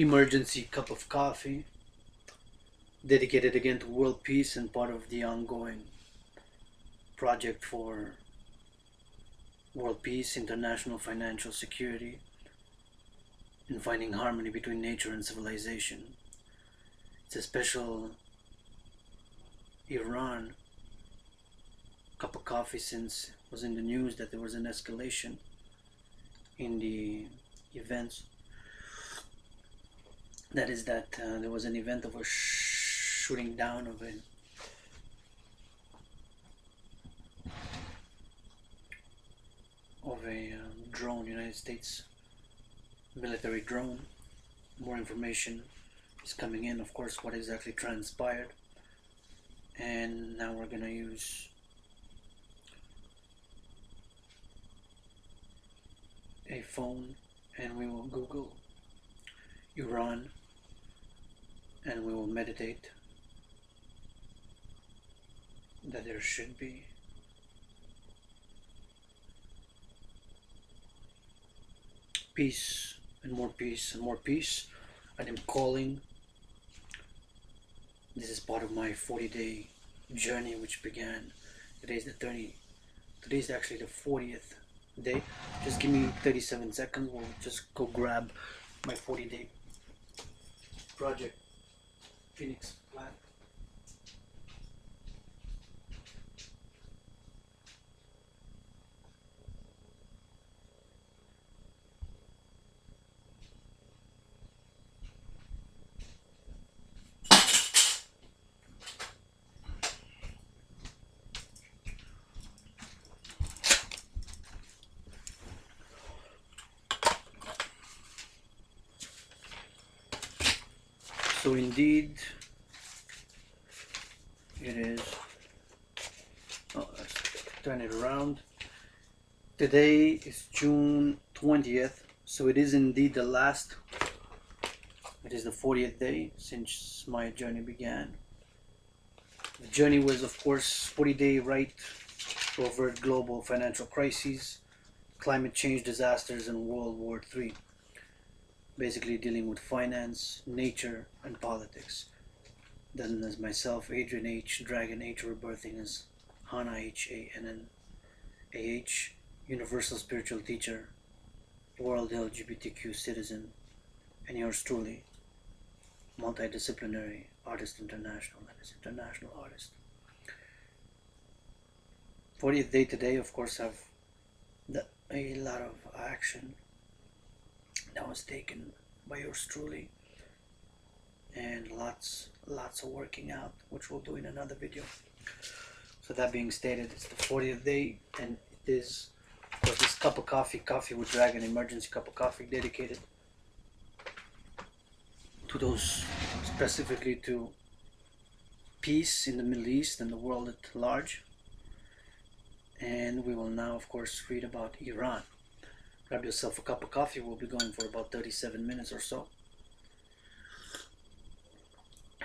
emergency cup of coffee dedicated again to world peace and part of the ongoing project for world peace, international financial security, and finding harmony between nature and civilization. It's a special Iran cup of coffee since it was in the news that there was an escalation in the events. That is that there was an event of a shooting down of a drone, United States military drone. More information is coming in, of course, what exactly transpired. And now we're gonna use a phone and we will Google Iran and we will meditate that there should be peace and more peace and more peace. I am calling. This is part of my 40-day journey which began. Today's actually the 40th day. Just give me 37 seconds. We'll just go grab my 40-day project Phoenix plan. So indeed, it is. Oh, let's turn it around. Today is June 20th, so it is indeed the last. It is the 40th day since my journey began. The journey was, of course, 40-day right to avert global financial crises, climate change disasters, and World War III. Basically dealing with finance, nature, and politics. Then as myself, Adrian h.dragan, H rebirthing as Hana h.a.h, universal spiritual teacher, world LGBTQ citizen, and yours truly, multidisciplinary artist international, that is international artist. 40th day today, of course, have a lot of action that was taken by yours truly, and lots of working out, which we'll do in another video. So that being stated, it's the 40th day, and it is, of course, this cup of coffee with Dragon, emergency cup of coffee, dedicated to those, specifically to peace in the Middle East and the world at large. And we will now, of course, read about Iran. Grab yourself a cup of coffee. We'll be going for about 37 minutes or so.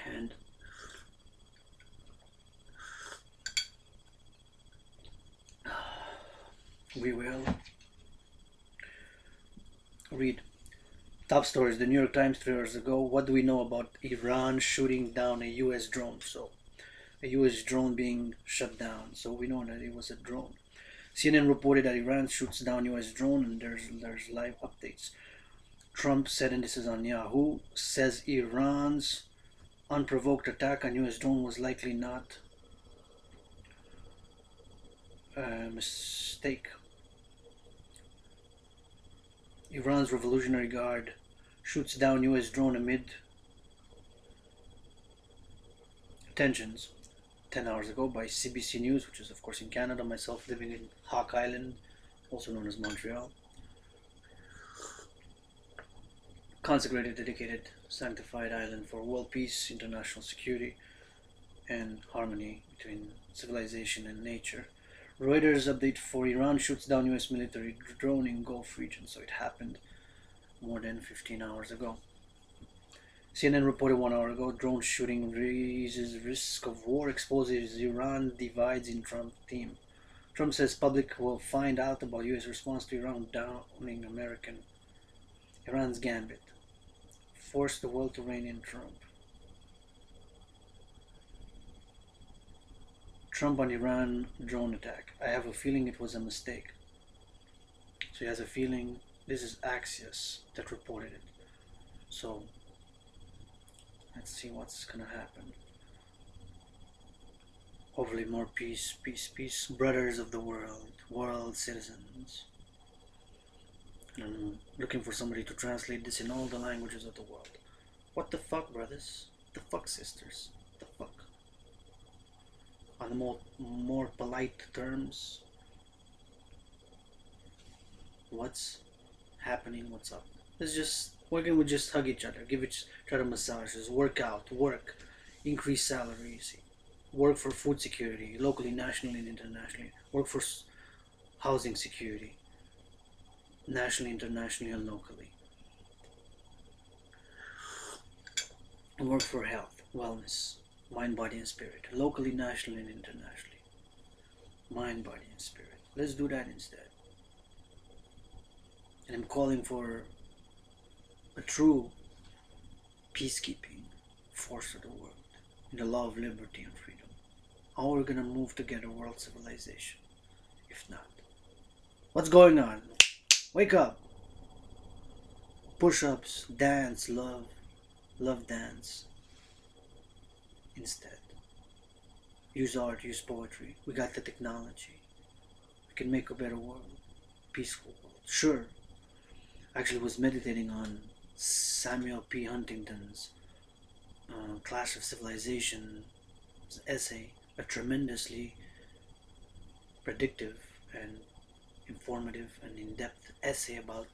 And we will read top stories. The New York Times 3 hours ago. What do we know about Iran shooting down a US drone? So a US drone being shut down. So we know that it was a drone. CNN reported that Iran shoots down US drone, and there's live updates. Trump said, and this is on Yahoo, says Iran's unprovoked attack on US drone was likely not a mistake. Iran's Revolutionary Guard shoots down US drone amid tensions. 10 hours ago by CBC News, which is of course in Canada, myself living in Hawk Island, also known as Montreal. Consecrated, dedicated, sanctified island for world peace, international security, and harmony between civilization and nature. Reuters update for Iran shoots down US military drone in Gulf region. So it happened more than 15 hours ago. CNN reported 1 hour ago, drone shooting raises risk of war, exposes Iran divides in Trump team. Trump says public will find out about US response to Iran downing Iran's gambit. forced the world to rein in Trump. Trump on Iran drone attack. I have a feeling it was a mistake. So he has a feeling. This is Axios that reported it. So let's see what's gonna happen. Hopefully more peace, peace, peace. Brothers of the world, world citizens. I'm looking for somebody to translate this in all the languages of the world. What the fuck, brothers? The fuck, sisters? The fuck? On the more polite terms, what's happening? What's up? It's just why can't we just hug each other, give each other massages, work out, work, increase salaries, work for food security, locally, nationally, and internationally, work for housing security, nationally, internationally, and locally, work for health, wellness, mind, body, and spirit, locally, nationally, and internationally, mind, body, and spirit. Let's do that instead. And I'm calling for a true peacekeeping force of the world in the law of liberty and freedom. How are we gonna move together, world civilization? If not, what's going on? Wake up! Push-ups, dance, love dance. Instead, use art, use poetry. We got the technology. We can make a better world, peaceful world. Sure. Actually, was meditating on Samuel P. Huntington's Clash of Civilization essay, a tremendously predictive and informative and in-depth essay about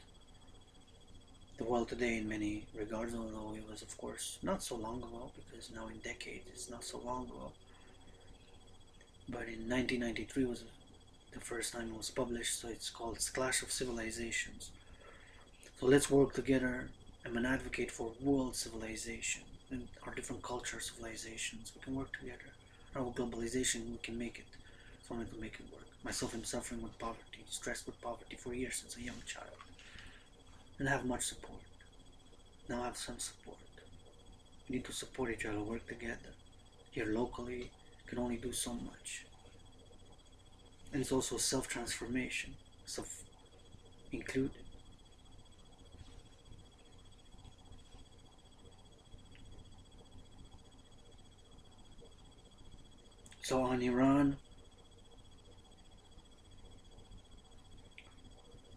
the world today in many regards, although it was, of course, not so long ago, because now in decades it's not so long ago. But in 1993 was the first time it was published, so it's called Clash of Civilizations. So let's work together. I'm an advocate for world civilization and our different culture civilizations. We can work together. Our globalization, we can make it. So I want to make it work. Myself, I'm suffering with poverty, stressed with poverty for years since a young child. And have much support. Now I have some support. We need to support each other, work together. Here locally, can only do so much. And it's also self-transformation, self-included. So on Iran,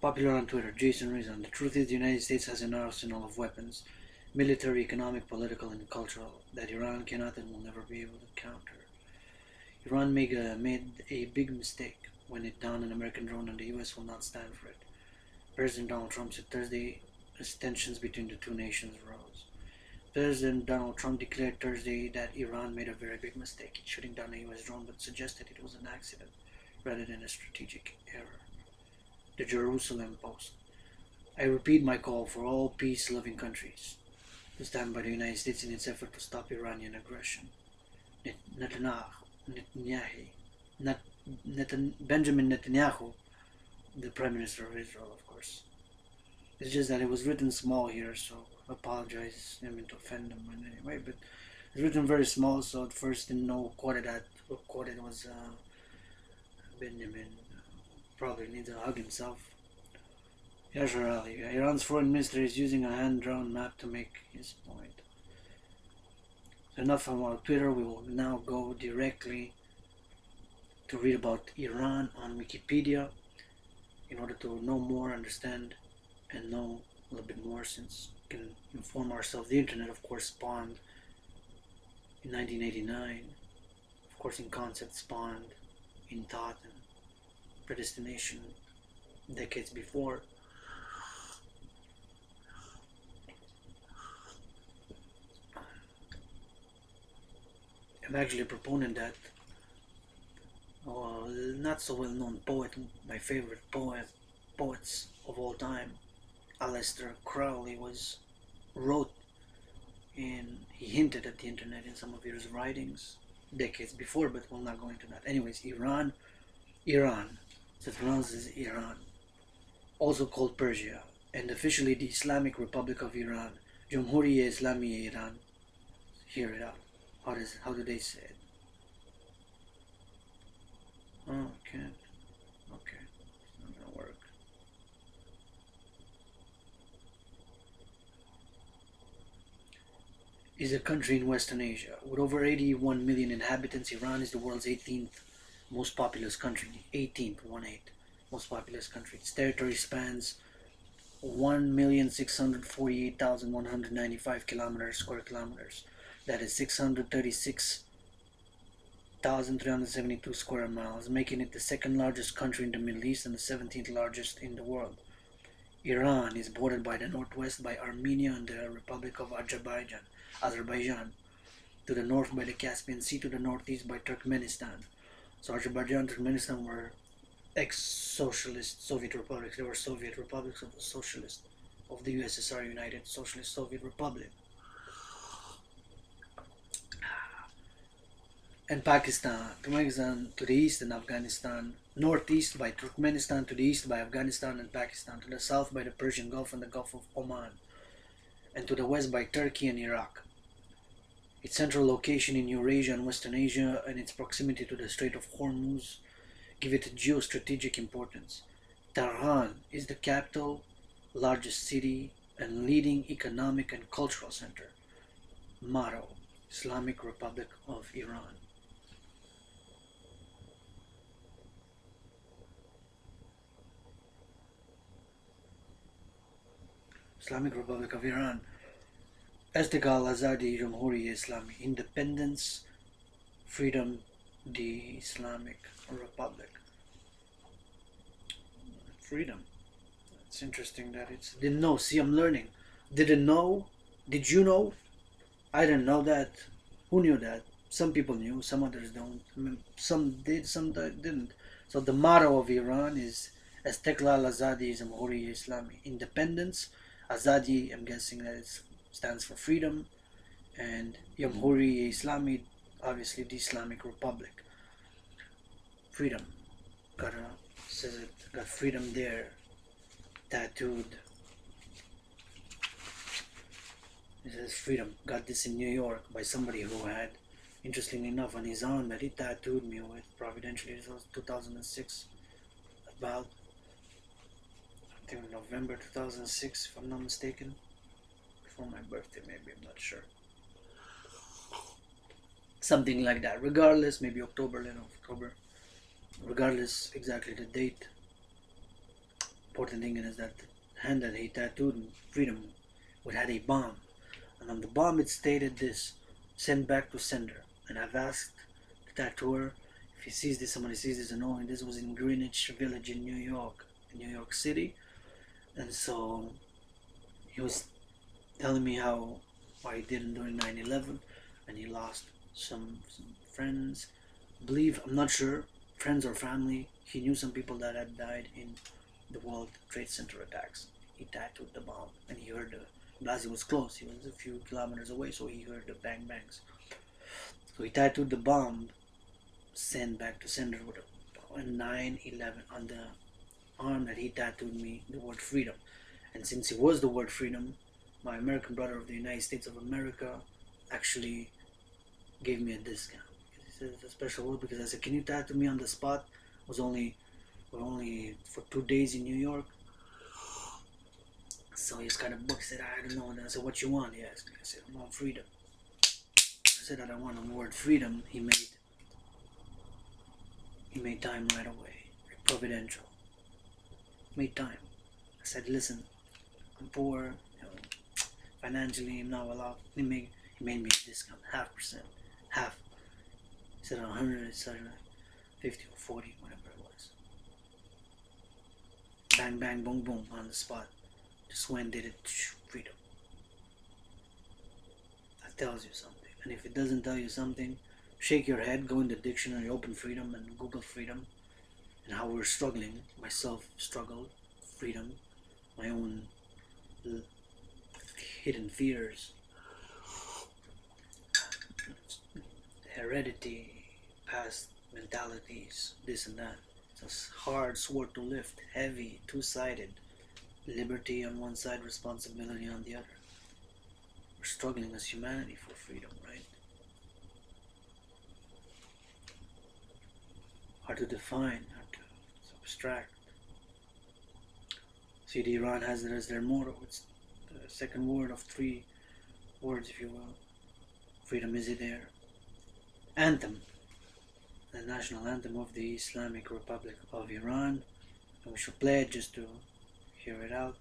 popular on Twitter, Jason Rizan. The truth is the United States has an arsenal of weapons, military, economic, political, and cultural, that Iran cannot and will never be able to counter. Iran made a big mistake when it downed an American drone, and the US will not stand for it. President Donald Trump said Thursday as tensions between the two nations rose. President Donald Trump declared Thursday that Iran made a very big mistake in shooting down a US drone, but suggested it was an accident rather than a strategic error. The Jerusalem Post. I repeat my call for all peace-loving countries to stand by the United States in its effort to stop Iranian aggression. Benjamin Netanyahu, the Prime Minister of Israel, of course. It's just that it was written small here, so I apologize. I didn't mean to offend them in any way, but it's written very small, so at first didn't know who quoted was Benjamin. Probably needs a hug himself. Yashar Ali. Iran's foreign minister is using a hand-drawn map to make his point. So enough about Twitter. We will now go directly to read about Iran on Wikipedia in order to know more, understand, and know a little bit more, since we can inform ourselves. The internet, of course, spawned in 1989. Of course, in concept, spawned in thought and predestination decades before. I'm actually a proponent that not so well known poet, my favorite poets of all time, Aleister Crowley, wrote, and he hinted at the internet in some of his writings decades before, but we'll not go into that. Anyways, Iran, so it's pronounced as Iran, also called Persia, and officially the Islamic Republic of Iran, Cumhuriyet Islamiye Iran. Hear it out. How do they say it? Oh, can't. Okay, it's not gonna work. Is a country in Western Asia. With over 81 million inhabitants, Iran is the world's 18th most populous country. 18th, 1/8 most populous country. Its territory spans 1,648,195 square kilometers. That is 636,372 square miles, making it the second largest country in the Middle East and the 17th largest in the world. Iran is bordered by the northwest by Armenia and the Republic of Azerbaijan, to the north by the Caspian Sea, to the northeast by Turkmenistan. So Azerbaijan and Turkmenistan were ex-socialist Soviet republics. They were Soviet republics of the socialist of the USSR, United Socialist Soviet Republic. And Pakistan to the east, and Afghanistan northeast by Turkmenistan, to the east by Afghanistan and Pakistan, to the south by the Persian Gulf and the Gulf of Oman, and to the west by Turkey and Iraq. Its central location in Eurasia and Western Asia and its proximity to the Strait of Hormuz give it geostrategic importance. Tehran is the capital, largest city, and leading economic and cultural center. Motto: Islamic Republic of Iran. Islamic Republic of Iran. Istiqlal Azadi Jamhuriya Islami. Independence, freedom, the Islamic Republic. Freedom. It's interesting that it's. Didn't know. See, I'm learning. Didn't know. Did you know? I didn't know that. Who knew that? Some people knew, some others don't. Some did, some didn't. So the motto of Iran is Istiqlal Azadi Jamhuriya Islami. Independence. Azadi, I'm guessing that it stands for freedom. And Jamhuriya Islami, obviously the Islamic Republic. Freedom. Says it, got freedom there. Tattooed. It says freedom. Got this in New York by somebody who had, interestingly enough, on his arm that he tattooed me with. Providentially, it was 2006. About, I think November 2006, if I'm not mistaken. Before my birthday, maybe, I'm not sure. Something like that. Regardless, maybe October. Regardless exactly the date. Important thing is that the hand that he tattooed freedom would had a bomb. And on the bomb it stated this: send back to sender. And I've asked the tattooer if he sees this, somebody sees this, and knowing this was in Greenwich Village in New York City. And so he was telling me how what he did during 9/11, and he lost some friends. I'm not sure, friends or family. He knew some people that had died in the World Trade Center attacks. He tattooed the bomb, and he heard the blast. He was close. He was a few kilometers away, so he heard the bang bangs. So he tattooed the bomb, send back to sender, with a 9/11 on the arm that he tattooed me the word freedom. And since it was the word freedom, my American brother of the United States of America actually gave me a discount. He said it's a special word because I said, can you tattoo me on the spot? We're only for 2 days in New York. So he's kind of booked. He said, I don't know. And I said, what you want? He asked me. I said, I want freedom. I said that I want the word freedom. He made time right away. Providential. Made time. I said, listen, I'm poor, financially I'm not allowed. He made me a discount, 0.5%. Half. He said 100, he said 50 or 40, whatever it was. Bang, bang, boom, boom, on the spot. Just went, did it, freedom. That tells you something. And if it doesn't tell you something, shake your head, go in the dictionary, open freedom, and Google freedom. And how we're struggling. Myself struggled, freedom, my own hidden fears, heredity, past mentalities, this and that. It's a hard sword to lift, heavy, two-sided. Liberty on one side, responsibility on the other. We're struggling as humanity for freedom, right? Hard to define, it's abstract. See, Iran has it as their motto. It's the second word of three words, if you will. Freedom is their anthem, the national anthem of the Islamic Republic of Iran. And we should play it just to hear it out.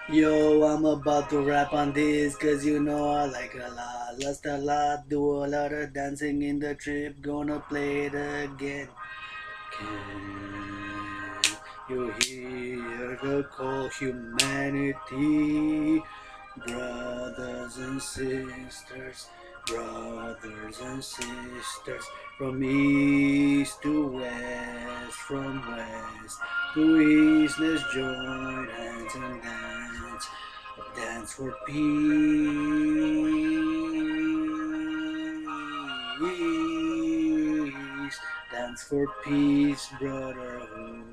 Yo, I'm about to rap on this cause you know I like it a lot. Lost a lot, do a lot of dancing in the trip, gonna play it again. Can you hear the call, humanity? Brothers and sisters, from east to west, from west to east, let's join hands and dance, dance for peace, dance for peace, brotherhood,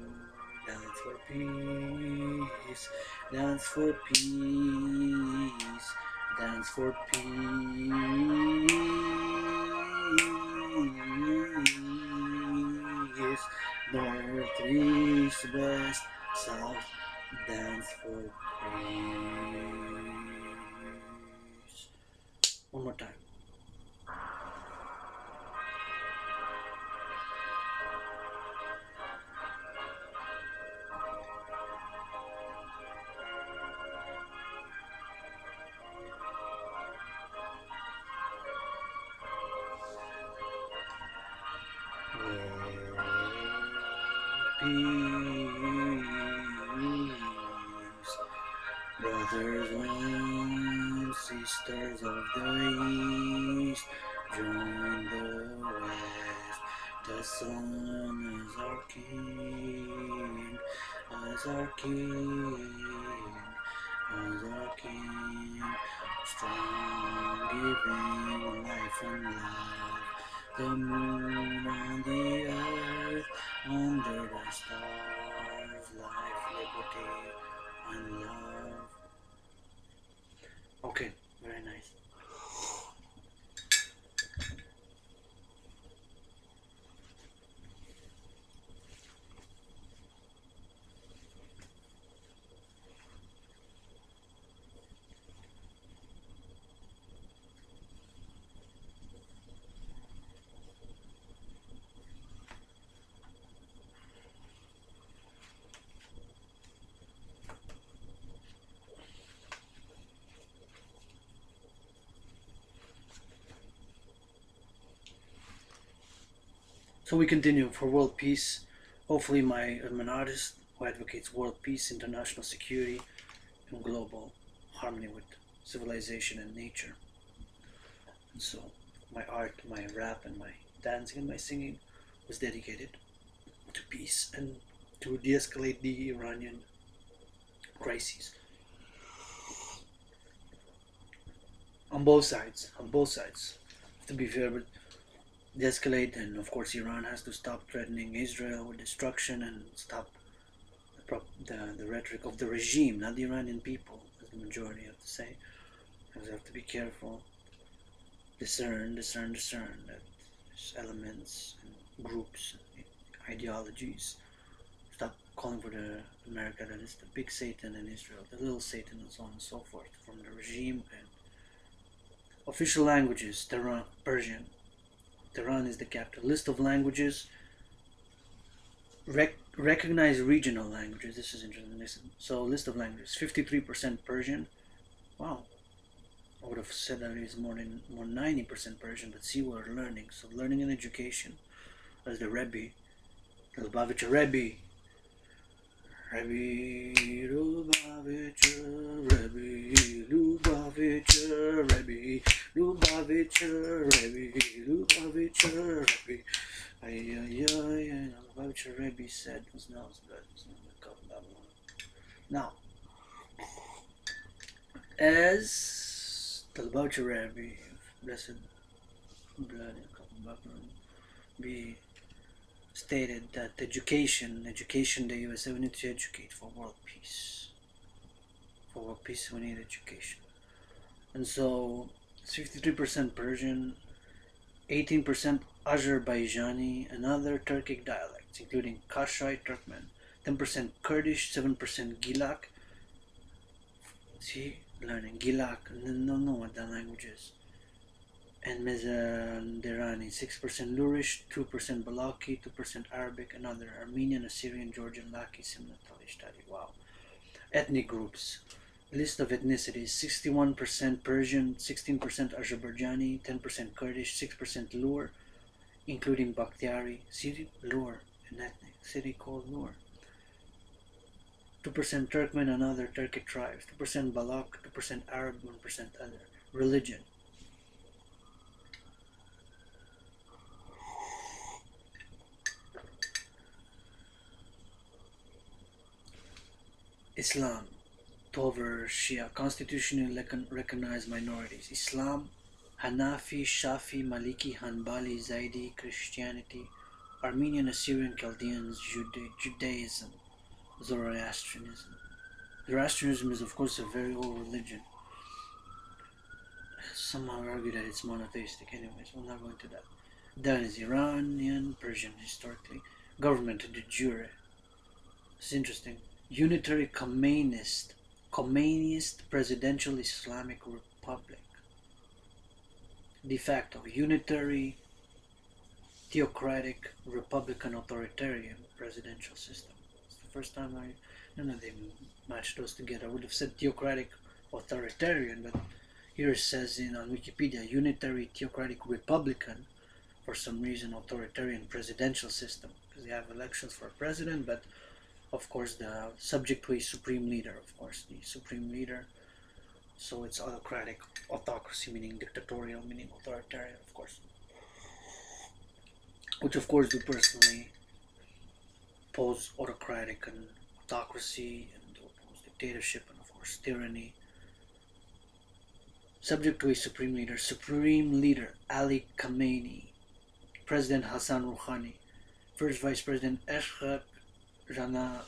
dance for peace, dance for peace, dance for peace, north, east, west, south, dance for peace. One more time. Peace, brothers and sisters of the east, join the west. The sun is our king, as our king, as our king, strong, giving life and love. The moon on the earth, under the stars, life, liberty, and love. Okay, very nice. So we continue for world peace. Hopefully, I'm an artist who advocates world peace, international security, and global harmony with civilization and nature. And so, my art, my rap, and my dancing and my singing was dedicated to peace and to de-escalate the Iranian crises on both sides. To be fair, but de-escalate, and of course Iran has to stop threatening Israel with destruction and stop the rhetoric of the regime, not the Iranian people, as the majority have to say. We have to be careful, discern that there's elements and groups and ideologies. Stop calling for the America that is the big Satan in Israel, the little Satan, and so on and so forth, from the regime and Official languages: Tehran, Persian. Tehran is the capital. List of languages. Recognize regional languages. This is interesting. Listen. So, list of languages: 53% Persian. Wow, I would have said that it is more 90% Persian. But see, we're learning. So, learning and education. As the Rebbe, the Lubavitcher Rebbe, Rebbe Lubavitcher, Rebbe Lubavitcher, Rebbe Lubavitcher, Rebbe Lubavitcher, Rebbe. Lubavitcher Rebbe said, now, as the Lubavitcher Rebbe, blessed blood be stated that education, the USA, we need to educate for world peace. For world peace, we need education. And so, 53% Persian, 18% Azerbaijani, and other Turkic dialects, including Kashai Turkmen, 10% Kurdish, 7% Gilak. See, learning Gilak, and don't know what that language is. And Mezanderani, 6% Lurish, 2% Balaki, 2% Arabic, and other Armenian, Assyrian, Georgian, Laki, Simna, Talishtari. Wow. Ethnic groups. List of ethnicities: 61% Persian, 16% Azerbaijani, 10% Kurdish, 6% Lur, including Bakhtiari. City, Lur, an ethnic city called Lur. 2% Turkmen and other Turkic tribes, 2% Balak, 2% Arab, 1% other. Religion. Islam, Tover, Shia, constitutionally recognized minorities: Islam, Hanafi, Shafi, Maliki, Hanbali, Zaidi, Christianity, Armenian, Assyrian, Chaldeans, Judaism, Zoroastrianism. Zoroastrianism is, of course, a very old religion. Some argue that it's monotheistic. Anyways, we're not going to that. Then is Iranian, Persian historically. Government de jure. It's interesting. Unitary Khomeiniist Presidential Islamic Republic. De facto, unitary theocratic Republican authoritarian presidential system. It's the first time they matched those together. I would have said theocratic authoritarian, but here it says on Wikipedia, unitary theocratic Republican, for some reason authoritarian presidential system, because they have elections for a president, but of course the subject to a supreme leader, of course the supreme leader. So it's autocratic, autocracy meaning dictatorial, meaning authoritarian, of course. Which of course we personally oppose autocratic and autocracy, and oppose dictatorship, and of course tyranny. Subject to a supreme leader Ali Khamenei, President Hassan Rouhani, First Vice President h.a.Dragan,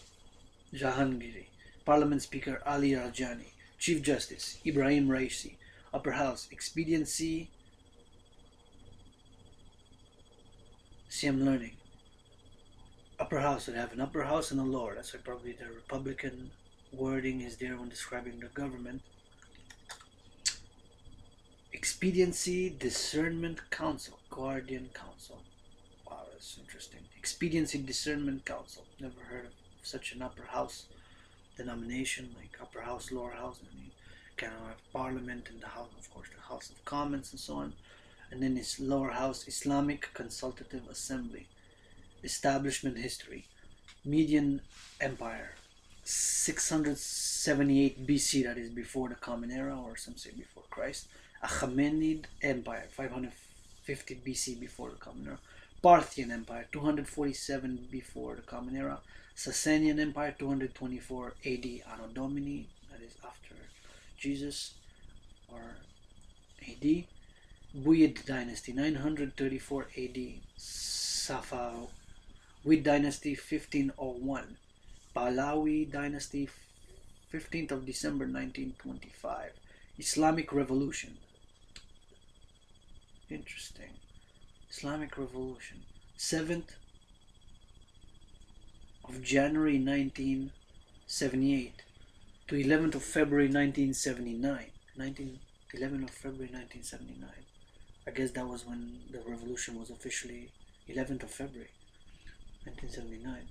Jahangiri, Parliament Speaker Ali Rajani, Chief Justice Ibrahim Raisi, Upper House Expediency. See, I'm learning. Upper House would have an upper house and a lower. That's why probably the Republican wording is there when describing the government. Expediency Discernment Council, Guardian Council. Wow, that's interesting. Expediency Discernment Council. Never heard of such an upper house denomination, like upper house, lower house. I mean, kind of have parliament and the house, of course, the House of Commons and so on. And then its lower house, Islamic Consultative Assembly. Establishment history: Median Empire, 678 BC, that is before the Common Era, or some say before Christ. Achaemenid Empire, 550 BC, before the Common Era. Parthian Empire, 247 before the Common Era. Sasanian Empire, 224 AD Anno Domini, that is after Jesus, or AD. Buyid Dynasty, 934 AD. Safavid Dynasty, 1501. Pahlavi Dynasty, 15th of December 1925. Islamic Revolution. Interesting. Islamic Revolution, 7th of January 1978 to 11th of February 1979. 11th of February 1979. I guess that was when the revolution was officially 11th of February 1979.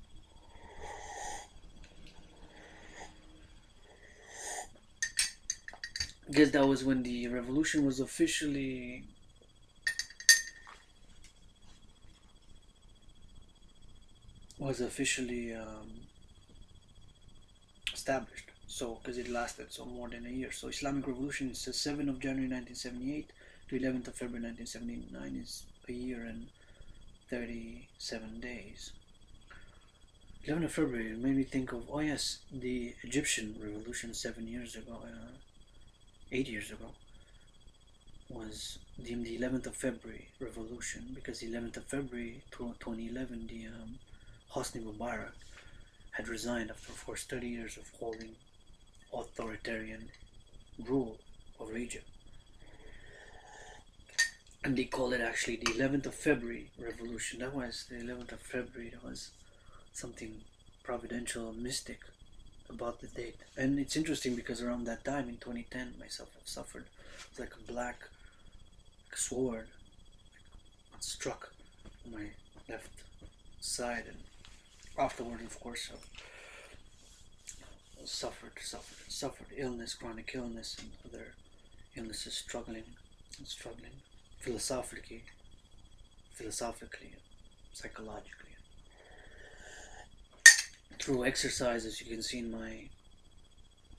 I guess that was when the revolution was officially established. So, because it lasted so more than a year. So, Islamic Revolution is the 7th of January 1978 to 11th of February 1979 is a year and 37 days. 11th of February made me think of, oh yes, the Egyptian Revolution 7 years ago, 8 years ago, was deemed the 11th of February Revolution because the 11th of February 2011, the Hosni Mubarak had resigned after, of course, 30 years of holding authoritarian rule over Egypt. And they called it actually the 11th of February Revolution. That was the 11th of February. That was something providential, mystic about the date. And it's interesting because around that time in 2010, myself have suffered. It's like a black sword struck on my left side, and afterward, of course, suffered illness, chronic illness, and other illnesses, struggling philosophically, psychologically. Through exercise, as you can see in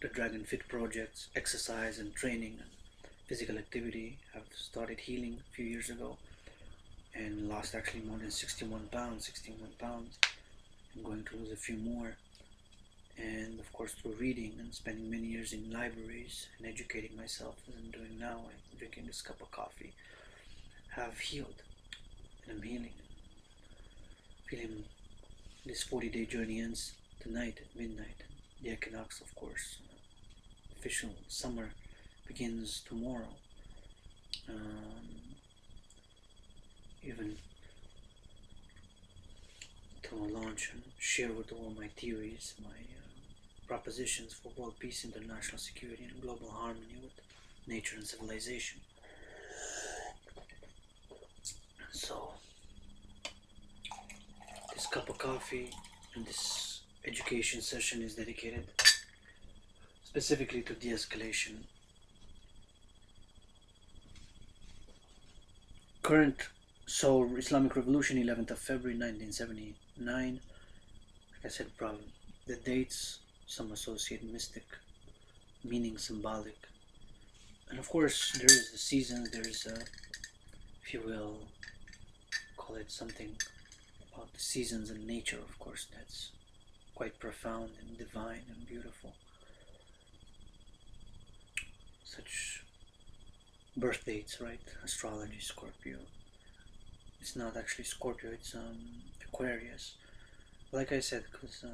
the Dragon Fit projects, exercise and training and physical activity, have started healing a few years ago and lost actually more than 61 pounds. I'm going to lose a few more. And of course, through reading and spending many years in libraries and educating myself, as I'm doing now, I'm drinking this cup of coffee, have healed. And I'm healing. Feeling this 40-day journey ends tonight at midnight. The equinox, of course, official summer begins tomorrow. Even to launch and share with all my theories, my propositions for world peace, international security, and global harmony with nature and civilization. So, this cup of coffee and this education session is dedicated specifically to de-escalation. So Islamic Revolution, 11th of February 1979. Like I said, probably the dates, some associate mystic, meaning symbolic. And of course, there is the seasons, there is if you will, call it something about the seasons and nature, of course, that's quite profound and divine and beautiful. Such birth dates, right? Astrology, Scorpio. It's not actually Scorpio, it's Aquarius. Like I said, because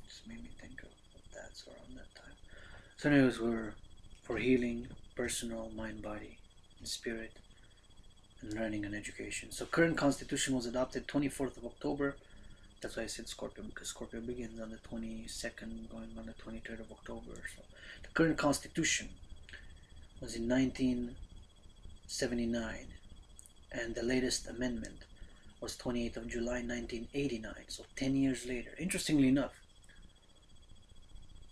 just made me think of that, so around that time. So anyways, we're for healing, personal, mind, body, and spirit, and learning and education. So current constitution was adopted 24th of October. That's why I said Scorpio, because Scorpio begins on the 22nd, going on the 23rd of October. So the current constitution was in 1979, and the latest amendment was 28th of July 1989, so 10 years later. Interestingly enough,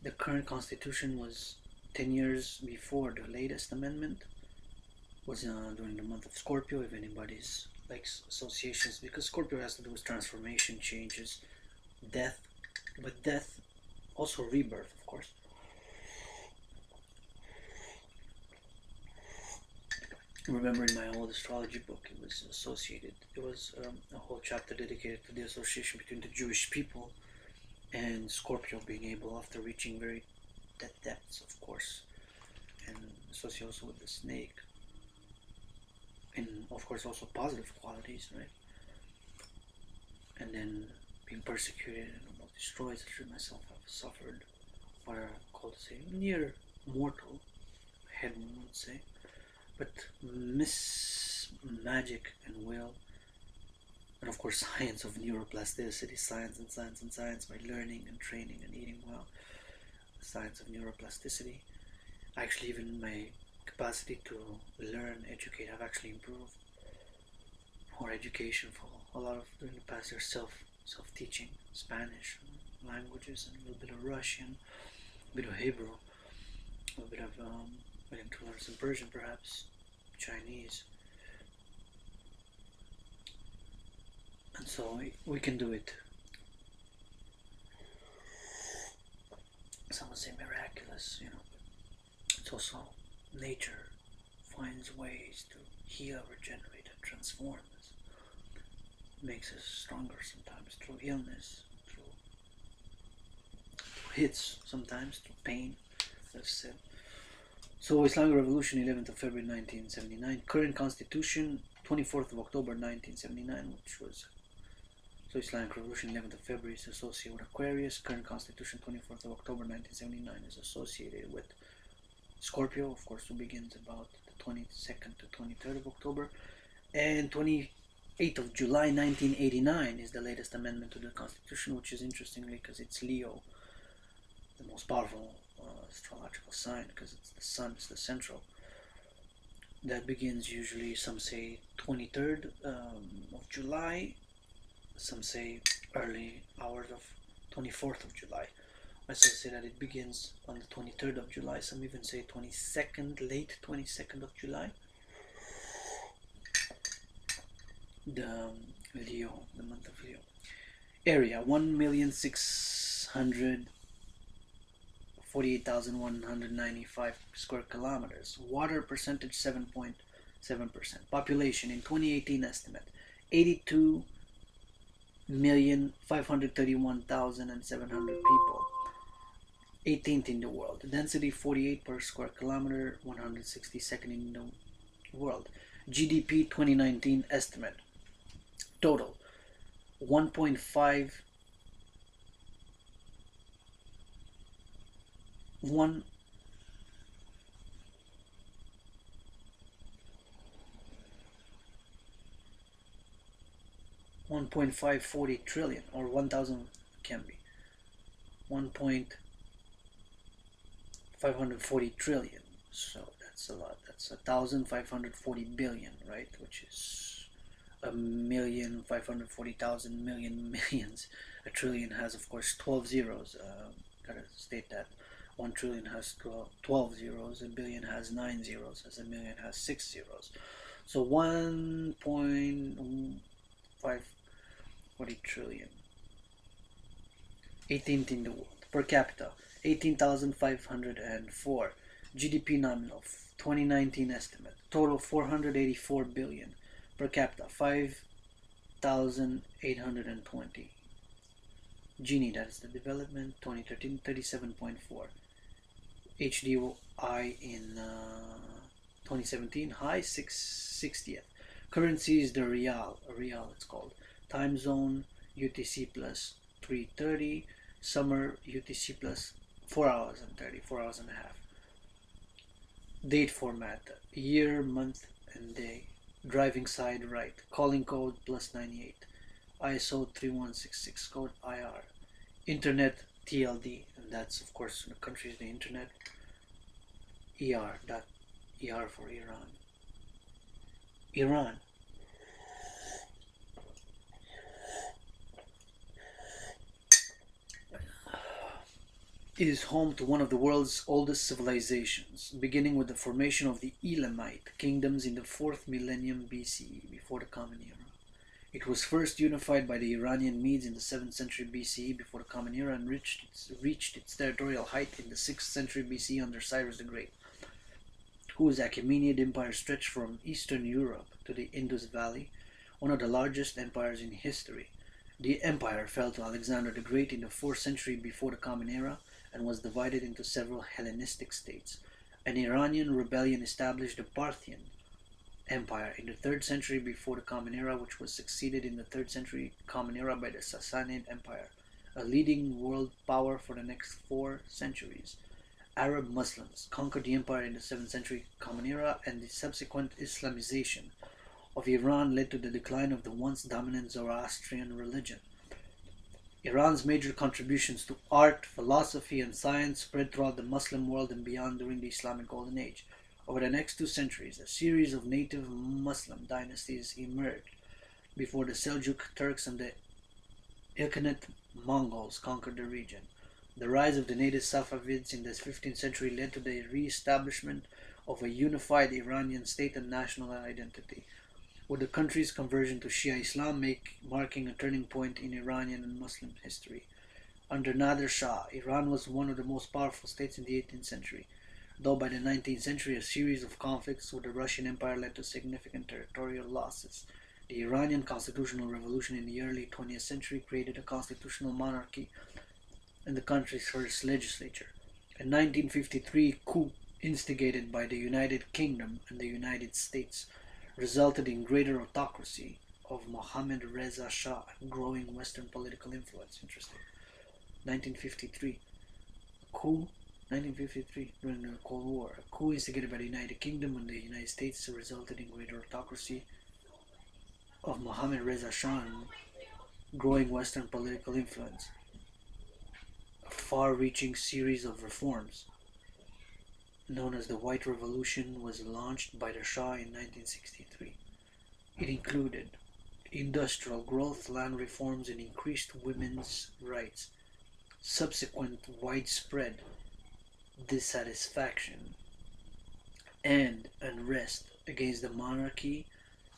the current constitution was 10 years before the latest amendment, was during the month of Scorpio, if anybody's likes associations, because Scorpio has to do with transformation, changes, death, but death, also rebirth, of course. Remember, in my old astrology book, it was a whole chapter dedicated to the association between the Jewish people and Scorpio being able, after reaching very depths, of course, and associated also with the snake, and of course also positive qualities, right? And then being persecuted and almost destroyed, such as myself have suffered what are called, say, near mortal, head one would say. But magic and will, and of course science of neuroplasticity, science by learning and training and eating well, the science of neuroplasticity. Actually, even my capacity to learn, educate have actually improved. More education for a lot of during the past year, self-teaching, Spanish languages, and a little bit of Russian, a bit of Hebrew, a bit of willing to learn some Persian, perhaps Chinese, and so we can do it. Some would say miraculous, it's also nature finds ways to heal, regenerate, and transform us. Makes us stronger sometimes through illness, through hits, sometimes through pain, as I've said. So Islamic Revolution, 11th of February 1979. Current Constitution, 24th of October 1979, which was... So Islamic Revolution, 11th of February is associated with Aquarius. Current Constitution, 24th of October 1979 is associated with Scorpio, of course, who begins about the 22nd to 23rd of October. And 28th of July 1989 is the latest amendment to the Constitution, which is interestingly because it's Leo, the most powerful astrological sign, because it's the sun, it's the central. That begins usually, some say 23rd of July, some say early hours of 24th of July. I say that it begins on the 23rd of July, some even say 22nd, late 22nd of July. The Leo, the month of Leo. Area, 1,648,195 square kilometers. Water percentage, 7.7%. Population in 2018 estimate, 82,531,700 people. 18th in the world. Density, 48 per square kilometer, 162nd in the world. GDP 2019 estimate. Total 1.5 1.540 trillion, or 1,000 can be 1.540 trillion. So that's a lot. That's 1,540 billion, right? Which is 1,540,000 millions. A trillion has, of course, 12 zeros. Gotta state that 1 trillion has 12 zeros. A billion has 9 zeros. As a million has 6 zeros. So 1.540 trillion. 18th in the world. Per capita, 18,504. GDP nominal, 2019 estimate. Total 484 billion. Per capita, 5,820. Gini, that is the development, 2013, 37.4. HDI in 2017, high 660th. Currency is the Rial, it's called. Time zone, UTC plus 3:30. Summer, UTC plus 4 hours and 30, 4 hours and a half. Date format, year, month, and day. Driving side right. Calling code +98. ISO 3166 code IR. Internet TLD, and that's of course the country is the internet. ER for Iran. Iran. It is home to one of the world's oldest civilizations, beginning with the formation of the Elamite kingdoms in the 4th millennium BCE, before the Common Era. It was first unified by the Iranian Medes in the 7th century BCE before the Common Era, and reached its territorial height in the 6th century BCE under Cyrus the Great, whose Achaemenid empire stretched from Eastern Europe to the Indus Valley, one of the largest empires in history. The empire fell to Alexander the Great in the 4th century before the Common Era, and was divided into several Hellenistic states. An Iranian rebellion established the Parthian Empire in the 3rd century before the Common Era, which was succeeded in the 3rd century Common Era by the Sassanid Empire, a leading world power for the next 4 centuries. Arab Muslims conquered the empire in the 7th century Common Era, and the subsequent Islamization of Iran led to the decline of the once dominant Zoroastrian religion. Iran's major contributions to art, philosophy, and science spread throughout the Muslim world and beyond during the Islamic Golden Age. Over the next 2 centuries, a series of native Muslim dynasties emerged before the Seljuk Turks and the Ilkhanate Mongols conquered the region. The rise of the native Safavids in the 15th century led to the re-establishment of a unified Iranian state and national identity, with the country's conversion to Shia Islam marking a turning point in Iranian and Muslim history. Under Nader Shah, Iran was one of the most powerful states in the 18th century, though by the 19th century a series of conflicts with the Russian Empire led to significant territorial losses. The Iranian constitutional revolution in the early 20th century created a constitutional monarchy and the country's first legislature. A 1953 coup instigated by the United Kingdom and the United States resulted in greater autocracy of Mohammad Reza Shah and growing Western political influence. Interesting. 1953. A coup 1953, during the Cold War. A coup instigated by the United Kingdom and the United States resulted in greater autocracy of Mohammad Reza Shah and growing Western political influence. A far-reaching series of reforms known as the White Revolution was launched by the Shah in 1963. It included industrial growth, land reforms, and increased women's rights. Subsequent widespread dissatisfaction and unrest against the monarchy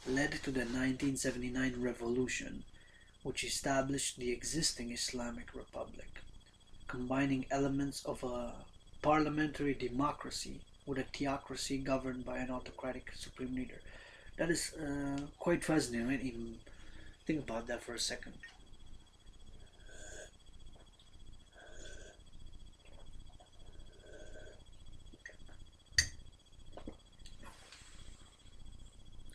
led to the 1979 revolution, which established the existing Islamic Republic, combining elements of a parliamentary democracy with a theocracy governed by an autocratic supreme leader. That is quite fascinating, right? Even think about that for a second.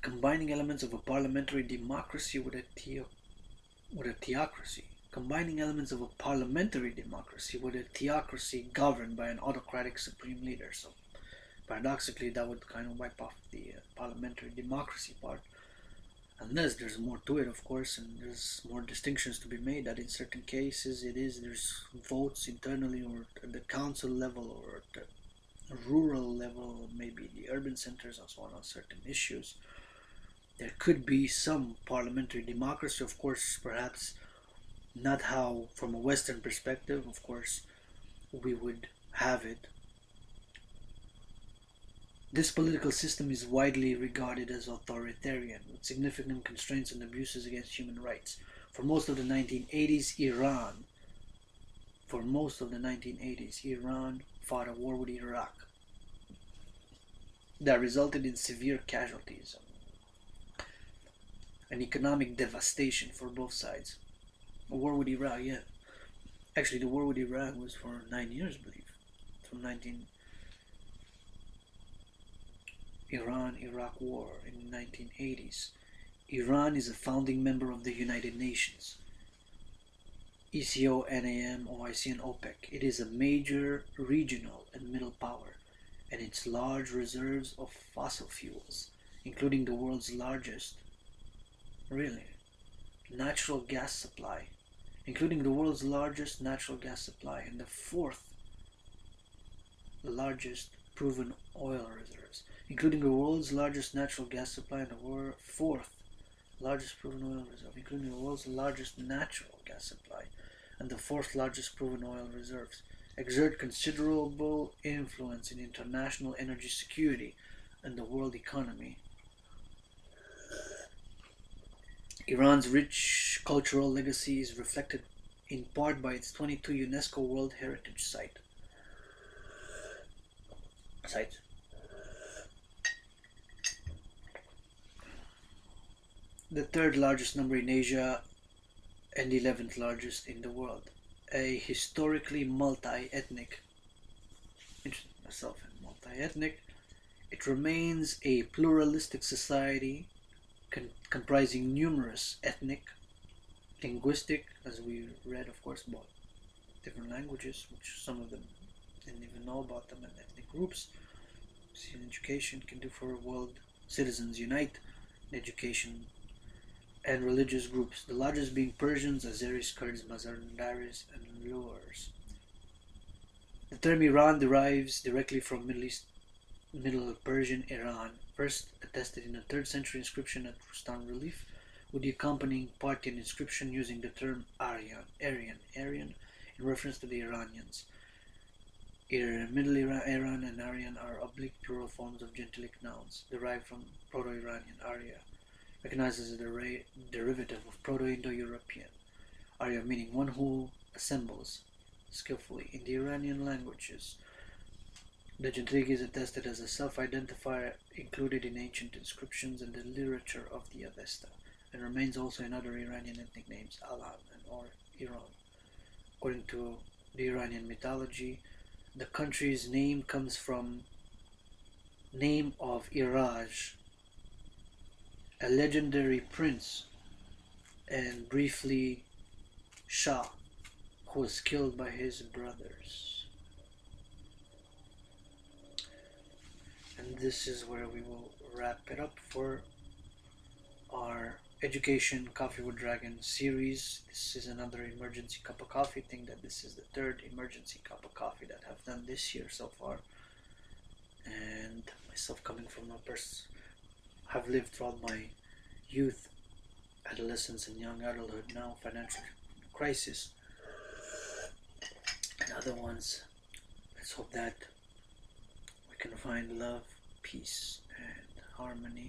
Combining elements of a parliamentary democracy with a theocracy. Combining elements of a parliamentary democracy with a theocracy governed by an autocratic supreme leader. So, paradoxically, that would kind of wipe off the parliamentary democracy part. Unless there's more to it, of course, and there's more distinctions to be made. That in certain cases, there's votes internally, or at the council level, or at the rural level, maybe the urban centers, and so on certain issues. There could be some parliamentary democracy, of course, perhaps not how, from a Western perspective, of course, we would have it. This political system is widely regarded as authoritarian, with significant constraints and abuses against human rights. For most of the 1980s, Iran fought a war with Iraq that resulted in severe casualties and economic devastation for both sides. A war with Iraq, yeah. Actually, the war with Iraq was for 9 years, I believe. From Iran-Iraq War in the 1980s. Iran is a founding member of the United Nations, ECO, NAM, OIC, and OPEC. It is a major regional and middle power, and its large reserves of fossil fuels, including the world's largest, natural gas supply, and the fourth largest proven oil reserves, including the world's largest natural gas supply and the fourth largest proven oil reserve, including the world's largest natural gas supply and the fourth largest proven oil reserves, exert considerable influence in international energy security and the world economy. Iran's rich cultural legacy is reflected in part by its 22 UNESCO World Heritage sites. The third largest number in Asia and 11th largest in the world. A historically multi-ethnic, it remains a pluralistic society comprising numerous ethnic, linguistic, as we read, of course, about different languages, which some of them didn't even know about them, and ethnic groups. See, education can do for world citizens unite in education and religious groups, the largest being Persians, Azeris, Kurds, Mazandaris, and Lurs. The term Iran derives directly from Middle East Middle Persian Iran, first attested in a 3rd century inscription at Rustan relief, with the accompanying Parthian inscription using the term Aryan, in reference to the Iranians. Middle Iran and Aryan are oblique plural forms of gentilic nouns, derived from Proto-Iranian Arya, recognized as a derivative of Proto-Indo-European. Arya meaning one who assembles skillfully. In the Iranian languages, the gentilic is attested as a self-identifier included in ancient inscriptions and the literature of the Avesta, and remains also in other Iranian ethnic names, Alan and or Iran. According to the Iranian mythology, the country's name comes from name of Iraj, a legendary prince, and briefly Shah, who was killed by his brothers. And this is where we will wrap it up for our Education Coffee with Dragon series. This is another emergency cup of coffee. I think that this is the 3rd emergency cup of coffee that I've done this year so far. And myself, coming from a person, have lived throughout my youth, adolescence, and young adulthood, now financial crisis, and other ones. Let's hope that we can find love, peace, and harmony